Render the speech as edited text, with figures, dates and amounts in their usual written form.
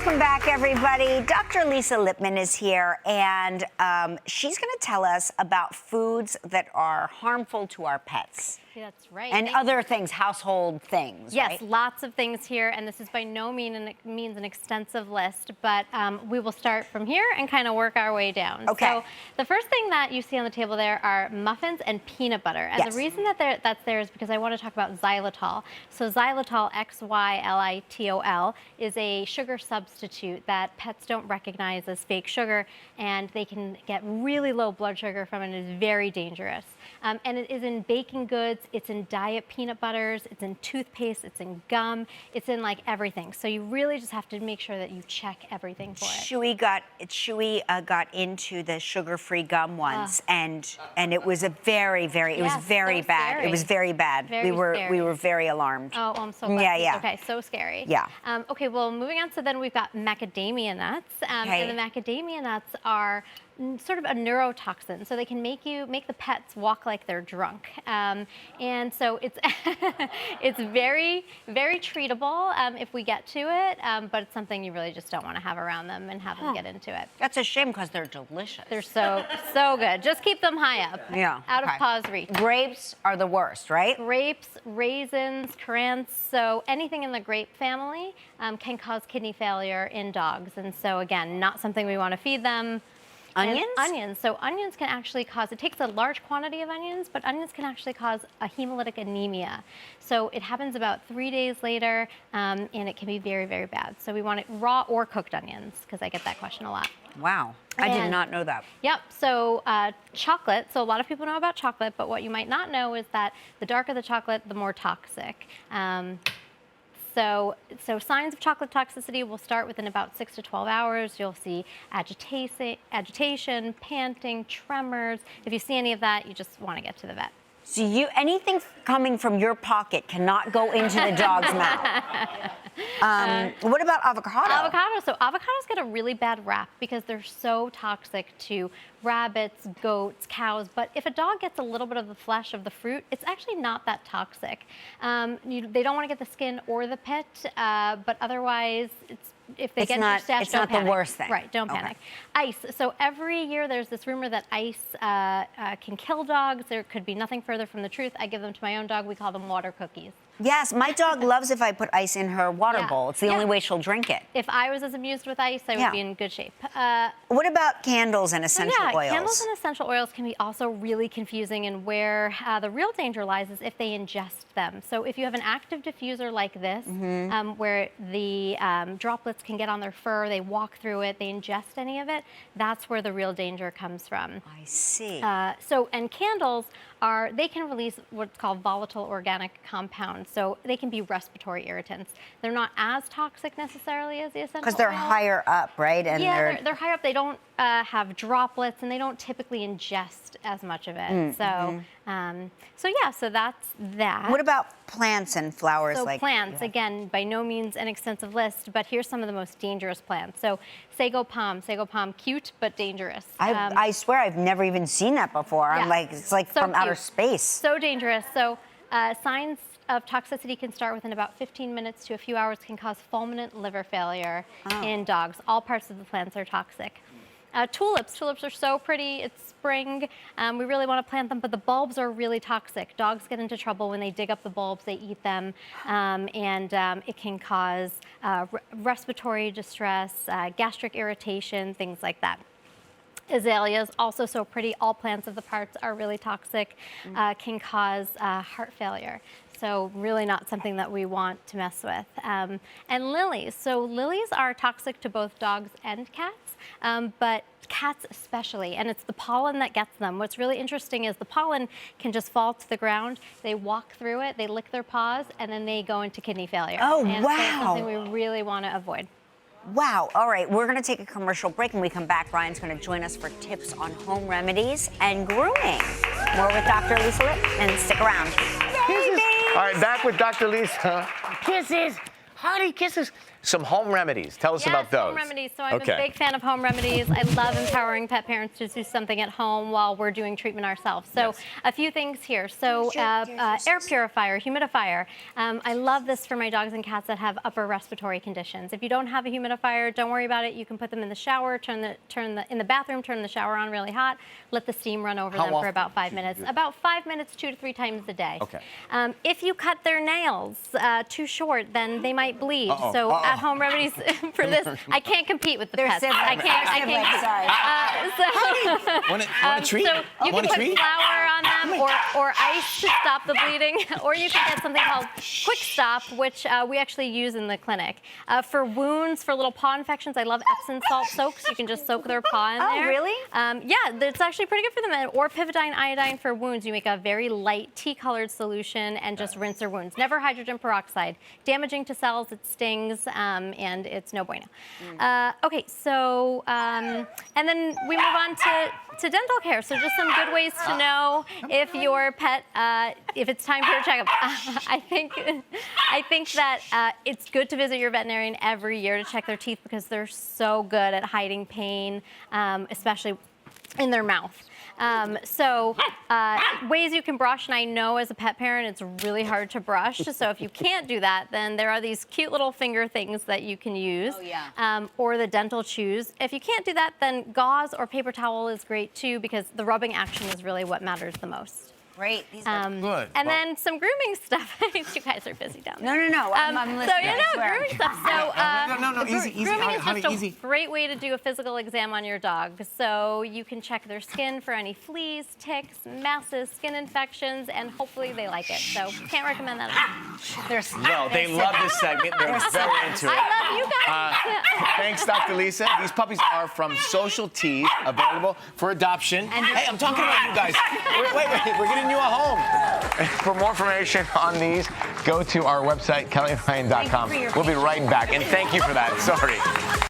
Welcome back, everybody. Dr. Lisa Lippman is here, and she's going to tell us about foods that are harmful to our pets. That's right. And other things, household things, yes, right? lots of things here, and this is by no means an extensive list, but we will start from here and kind of work our way down. Okay. So the first thing that you see on the table there are muffins and peanut butter. And Yes. the reason that that's there is because I want to talk about xylitol. So xylitol, Xylitol, is a sugar substitute that pets don't recognize as fake sugar, and they can get really low blood sugar from it, and it's very dangerous. And it is in baking goods, it's in diet peanut butters, it's in toothpaste, it's in gum, it's in like everything. So you really just have to make sure that you check everything for it. Chewy got into the sugar-free gum once, and it was a very bad. Scary. It was very bad. Very we scary. were very alarmed. Oh, I'm so glad. Yeah. Okay, so scary. Yeah. Okay, well, moving on, so then we've got macadamia nuts. Okay. And the macadamia nuts are sort of a neurotoxin, so they can make the pets walk like they're drunk, and so it's it's very treatable if we get to it, but it's something you really just don't want to have around them and have them get into it. That's a shame because they're delicious. They're so good. Just keep them high up, out of paw's reach. Grapes are the worst, right? Grapes, raisins, currants, so anything in the grape family can cause kidney failure in dogs, and so again, not something we want to feed them. Onions? Onions. So onions can actually cause, it takes a large quantity of onions, but onions can actually cause a hemolytic anemia. So it happens about 3 days later, and it can be very bad. So we want it raw or cooked onions, because I get that question a lot. Wow, I did not know that. Yep, so chocolate, so a lot of people know about chocolate, but what you might not know is that the darker the chocolate, the more toxic. So signs of chocolate toxicity will start within about 6 to 12 hours. You'll see agitation, panting, tremors. If you see any of that, you just want to get to the vet. So anything coming from your pocket cannot go into the dog's mouth. What about avocado? Avocados. So avocados get a really bad rap because they're so toxic to rabbits, goats, cows. But if a dog gets a little bit of the flesh of the fruit, it's actually not that toxic. They don't want to get the skin or the pit, but otherwise, if they get your stash, it's not the worst thing. Right, don't panic. Ice. So every year there's this rumor that ice can kill dogs. There could be nothing further from the truth. I give them to my own dog. We call them water cookies. Yes, my dog loves if I put ice in her water bowl. It's the only way she'll drink it. If I was as amused with ice, I would be in good shape. What about candles and essential oils? Candles and essential oils can be also really confusing, and where the real danger lies is if they ingest them. So if you have an active diffuser like this, where the droplets can get on their fur, they walk through it, they ingest any of it, that's where the real danger comes from. I see. And candles they can release what's called volatile organic compounds. So they can be respiratory irritants. They're not as toxic necessarily as the essential Because they're oils. higher up, right? And they're higher up. They don't have droplets, and they don't typically ingest as much of it. So that's that. What about plants and flowers? So plants, again, by no means an extensive list, but here's some of the most dangerous plants. So sago palm, cute but dangerous. I swear I've never even seen that before. I'm like, it's like so from outer cute. space. So dangerous. So signs of toxicity can start within about 15 minutes to a few hours, can cause fulminant liver failure in dogs. All parts of the plants are toxic. Tulips are so pretty. It's spring. We really want to plant them, but the bulbs are really toxic. Dogs get into trouble when they dig up the bulbs, they eat them, and it can cause respiratory distress, gastric irritation, things like that. Azaleas, also so pretty. All plants of the parts are really toxic, can cause heart failure. So really not something that we want to mess with. And lilies. So lilies are toxic to both dogs and cats, but cats especially, and it's the pollen that gets them. What's really interesting is the pollen can just fall to the ground. They walk through it, they lick their paws, and then they go into kidney failure. Oh, and wow. So it's something we really want to avoid. Wow. All right, we're going to take a commercial break. When we come back, Ryan's going to join us for tips on home remedies and grooming. More with Dr. Lisa Lippman. Stick around. Kisses. All right, back with Dr. Lisa. Kisses. Honey, kisses. some home remedies. Tell us about those. Home remedies. So I'm a big fan of home remedies. I love empowering pet parents to do something at home while we're doing treatment ourselves. So a few things here. So air purifier, humidifier. I love this for my dogs and cats that have upper respiratory conditions. If you don't have a humidifier, don't worry about it. You can put them in the shower, in the bathroom, turn the shower on really hot, let the steam run over them for about 5 minutes. About 5 minutes, 2 to 3 times a day. Okay. If you cut their nails too short, then they might bleed. So at-home remedies for this, I can't compete with the pets. I can't. Sorry. Want a treat? So you can put flour on them or ice to stop the bleeding, or you can get something called Quick Stop, which we actually use in the clinic. For wounds, for little paw infections, I love Epsom salt soaks. You can just soak their paw in there. Oh, really? Yeah, it's actually pretty good for them. Or Pividine iodine for wounds. You make a very light tea-colored solution and just rinse their wounds. Never hydrogen peroxide. Damaging to cells, it stings, and it's no bueno. Okay, so, and then we move on to dental care. So just some good ways to know if your pet, if it's time for a checkup. I think that it's good to visit your veterinarian every year to check their teeth because they're so good at hiding pain, especially in their mouth. Ways you can brush, and I know as a pet parent it's really hard to brush, so if you can't do that, then there are these cute little finger things that you can use, or the dental chews. If you can't do that, then gauze or paper towel is great too, because the rubbing action is really what matters the most. Great. These are good. And then some grooming stuff. You guys are busy down there. No. I'm listening. So, grooming stuff. So, no, easy, grooming honey, is just easy. a great way to do a physical exam on your dog. So you can check their skin for any fleas, ticks, masses, skin infections, and hopefully they like it. So can't recommend that enough. Well, they love this segment. They're very into it. I love you guys. Thanks, Dr. Lisa. These puppies are from Social Teas, available for adoption. Hey, I'm talking about you guys. Wait, we're getting you a home. For more information on these, go to our website, kellyandryan.com. We'll be right back. And thank you for that. Sorry.